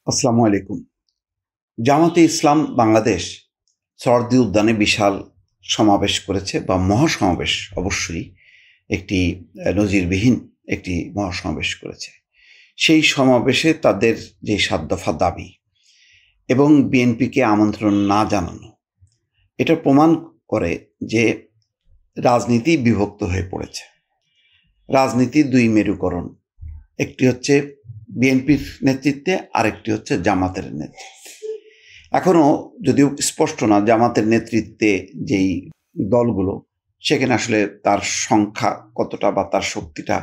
আসসালামু আলাইকুম। জামাতে ইসলাম বাংলাদেশ সরদি উদ্যানে বিশাল সমাবেশ করেছে বা মহাসমাবেশ অবশ্যই একটি নজিরবিহীন একটি মহাসমাবেশ করেছে। সেই সমাবেশে তাদের যে ৭ দফা দাবি এবং বিএনপিকে আমন্ত্রণ না জানানো, এটা প্রমাণ করে যে রাজনীতি বিভক্ত হয়ে পড়েছে। রাজনীতির ২ মেরুকরণ, একটি হচ্ছে বিএনপির নেতৃত্বে, আরেকটি হচ্ছে জামাতের নেতৃত্বে। এখনও যদিও স্পষ্ট না জামাতের নেতৃত্বে যেই দলগুলো, সেখানে আসলে তার সংখ্যা কতটা বা তার শক্তিটা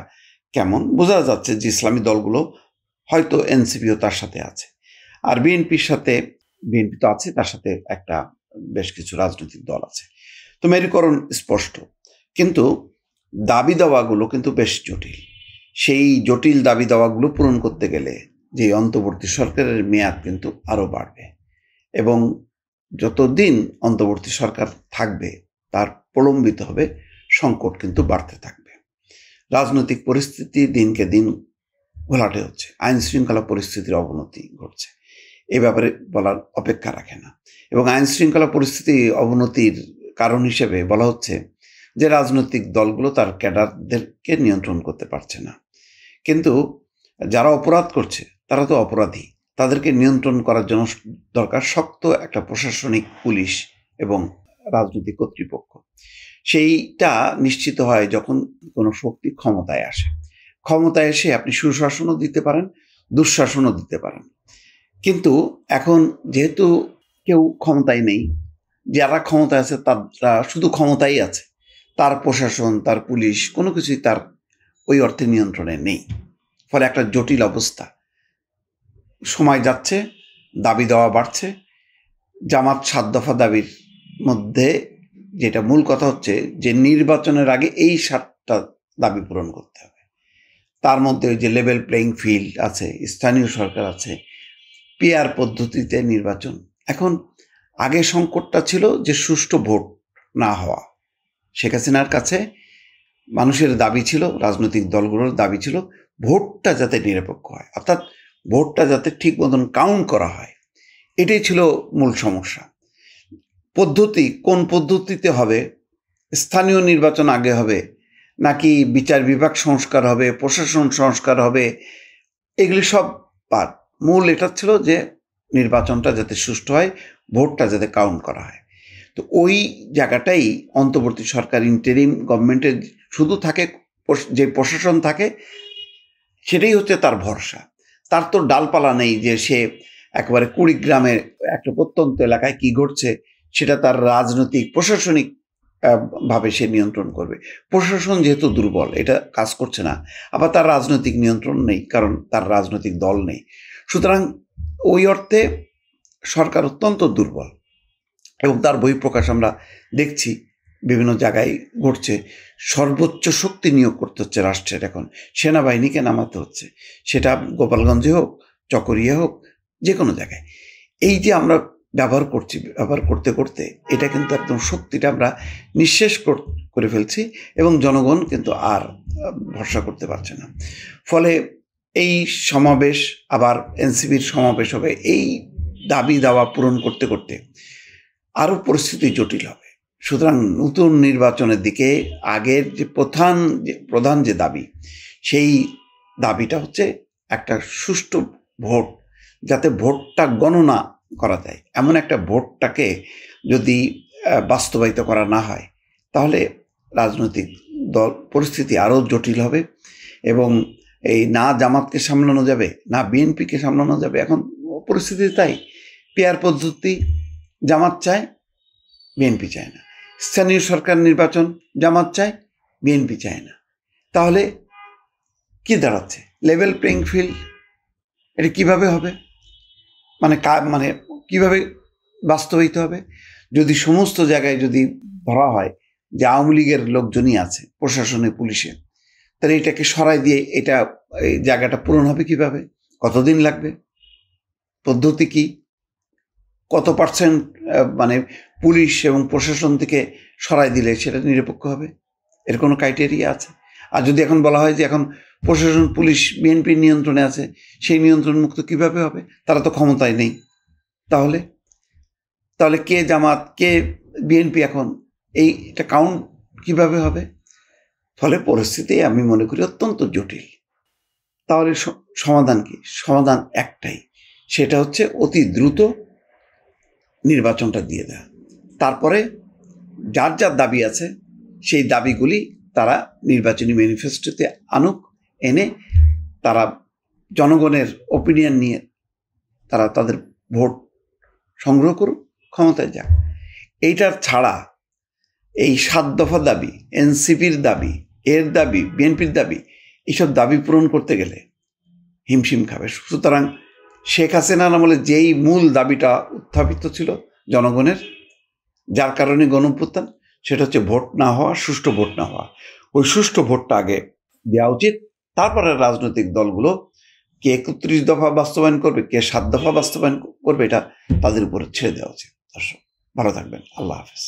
কেমন, বোঝা যাচ্ছে যে ইসলামী দলগুলো হয়তো এনসিপিও তার সাথে আছে, আর বিএনপির সাথে বিএনপি তো আছে, তার সাথে একটা বেশ কিছু রাজনৈতিক দল আছে। তো মেরুকরণ স্পষ্ট, কিন্তু দাবি দাওয়াগুলো কিন্তু বেশ জটিল। সেই জটিল দাবি দাওয়াগুলো পূরণ করতে গেলে যে অন্তর্বর্তী সরকারের মেয়াদ কিন্তু আরও বাড়বে, এবং যতদিন অন্তর্বর্তী সরকার থাকবে তার প্রলম্বিত হবে, সংকট কিন্তু বাড়তে থাকবে। রাজনৈতিক পরিস্থিতি দিনকে দিন ঘোলাটে হচ্ছে, আইন শৃঙ্খলা পরিস্থিতির অবনতি ঘটছে, এ ব্যাপারে বলার অপেক্ষা রাখে না। এবং আইন শৃঙ্খলা পরিস্থিতি অবনতির কারণ হিসেবে বলা হচ্ছে যে রাজনৈতিক দলগুলো তার ক্যাডারদেরকে নিয়ন্ত্রণ করতে পারছে না। কিন্তু যারা অপরাধ করছে তারা তো অপরাধী, তাদেরকে নিয়ন্ত্রণ করার জন্য দরকার শক্ত একটা প্রশাসনিক পুলিশ এবং রাজনৈতিক কর্তৃপক্ষ। সেইটা নিশ্চিত হয় যখন কোনো শক্তি ক্ষমতায় আসে। ক্ষমতায় এসে আপনি সুশাসনও দিতে পারেন, দুঃশাসনও দিতে পারেন। কিন্তু এখন যেহেতু কেউ ক্ষমতায় নেই, যারা ক্ষমতায় আছে তারা শুধু ক্ষমতাই আছে, তার প্রশাসন, তার পুলিশ কোনো কিছুই তার ওই অর্থে নিয়ন্ত্রণে নেই। ফলে একটা জটিল অবস্থা। সময় যাচ্ছে, দাবি দেওয়া বাড়ছে। জামাত ৭ দফা দাবির মধ্যে যেটা মূল কথা হচ্ছে যে নির্বাচনের আগে এই ৭টা দাবি পূরণ করতে হবে। তার মধ্যে ওই যে লেভেল প্লেইং ফিল্ড আছে, স্থানীয় সরকার আছে, পিআর পদ্ধতিতে নির্বাচন। এখন আগে সংকটটা ছিল যে সুষ্ঠু ভোট না হওয়া। শেখ হাসিনার কাছে মানুষের দাবি ছিল, রাজনৈতিক দলগুলোর দাবি ছিল ভোটটা যাতে নিরপেক্ষ হয়, অর্থাৎ ভোটটা যাতে ঠিক মতন কাউন্ট করা হয়। এটাই ছিল মূল সমস্যা। পদ্ধতি কোন পদ্ধতিতে হবে, স্থানীয় নির্বাচন আগে হবে নাকি বিচার বিভাগ সংস্কার হবে, প্রশাসন সংস্কার হবে, এগুলি সব বাদ। মূল এটা ছিল যে নির্বাচনটা যাতে সুষ্ঠু হয়, ভোটটা যাতে কাউন্ট করা হয়। তো ওই জায়গাটাই অন্তর্বর্তী সরকার, ইন্টারিম গভর্নমেন্টের শুধু থাকে, যে প্রশাসন থাকে সেটাই হচ্ছে তার ভরসা। তার তো ডালপালা নেই যে সে একেবারে কুড়িগ্রামের একটা প্রত্যন্ত এলাকায় কি ঘটছে সেটা তার রাজনৈতিক প্রশাসনিক ভাবে সে নিয়ন্ত্রণ করবে। প্রশাসন যেহেতু দুর্বল, এটা কাজ করছে না, আবার তার রাজনৈতিক নিয়ন্ত্রণ নেই, কারণ তার রাজনৈতিক দল নেই। সুতরাং ওই অর্থে সরকার অত্যন্ত দুর্বল, এবং তার বহিঃপ্রকাশ আমরা দেখছি বিভিন্ন জায়গায় ঘটছে। সর্বোচ্চ শক্তি নিয়োগ করতে হচ্ছে রাষ্ট্রের, এখন সেনাবাহিনীকে নামাতে হচ্ছে, সেটা গোপালগঞ্জে হোক, চকরিয়া হোক, যে কোনো জায়গায়। এই যে আমরা ব্যবহার করছি, ব্যবহার করতে করতে এটা কিন্তু একদম শক্তিটা আমরা নিঃশেষ করে ফেলছি, এবং জনগণ কিন্তু আর ভরসা করতে পারছে না। ফলে এই সমাবেশ, আবার এনসিপির সমাবেশ হবে, এই দাবি দাওয়া পূরণ করতে করতে আরও পরিস্থিতি জটিল হবে। সুতরাং নতুন নির্বাচনের দিকে আগের যে প্রধান যে দাবি, সেই দাবিটা হচ্ছে একটা সুষ্ঠু ভোট, যাতে ভোটটা গণনা করা যায়। এমন একটা ভোটটাকে যদি বাস্তবায়িত করা না হয়, তাহলে রাজনৈতিক দল পরিস্থিতি আরও জটিল হবে, এবং এই না জামাতকে সামলানো যাবে, না বিএনপিকে সামলানো যাবে। এখন পরিস্থিতি তাই, পিআর পদ্ধতি জামাত চায়, বিএনপি চায় না। স্থানীয় সরকার নির্বাচন জামাত চায়, বিএনপি চায় না। তাহলে কি দাঁড়াচ্ছে? লেভেল প্লেইং ফিল্ড, এটা কিভাবে হবে? মানে কিভাবে বাস্তবায়িত হবে? যদি সমস্ত জায়গায় যদি ধরা হয় যে আওয়ামী লীগের লোকজনই আছে প্রশাসনে, পুলিশে, তাহলে এটাকে সরাই দিয়ে এই জায়গাটা পূরণ হবে কিভাবে? কতদিন লাগবে? পদ্ধতি কি? কত পার্সেন্ট পুলিশ এবং প্রশাসন থেকে সরাই দিলে সেটা নিরপেক্ষ হবে? এর কোনো ক্রাইটেরিয়া আছে? আর যদি এখন বলা হয় যে এখন প্রশাসন, পুলিশ বিএনপির নিয়ন্ত্রণে আছে, সেই নিয়ন্ত্রণ মুক্ত কিভাবে হবে? তারা তো ক্ষমতায় নেই। তাহলে তাহলে কে জামাত, কে বিএনপি, এখন এইটা কাউন্ট কিভাবে হবে? ফলে পরিস্থিতি আমি মনে করি অত্যন্ত জটিল। তাহলে সমাধান কি? সমাধান একটাই, সেটা হচ্ছে অতি দ্রুত নির্বাচনটা দিয়ে দেওয়া। তারপরে যার যার দাবি আছে সেই দাবিগুলি তারা নির্বাচনী ম্যানিফেস্টোতে আনুক, এনে তারা জনগণের ওপিনিয়ন নিয়ে তারা তাদের ভোট সংগ্রহ করুক, ক্ষমতায় যাক। এইটার ছাড়া এই 7 দফা দাবি, এনসিপির দাবি, এর দাবি, বিএনপির দাবি, এইসব দাবি পূরণ করতে গেলে হিমশিম খাবে। সুতরাং শেখ হাসিনার আমলে যেই মূল দাবিটা উত্থাপিত ছিল জনগণের, যার কারণে গণঅভ্যুত্থান, সেটা হচ্ছে ভোট না হওয়া, সুষ্ঠু ভোট না হওয়া। ওই সুষ্ঠু ভোটটা আগে দেওয়া উচিত। তারপরে রাজনৈতিক দলগুলো কে 31 দফা বাস্তবায়ন করবে, কে 7 দফা বাস্তবায়ন করবে, এটা তাদের উপরে ছেড়ে দেওয়া উচিত। দর্শক ভালো থাকবেন, আল্লাহ হাফেজ।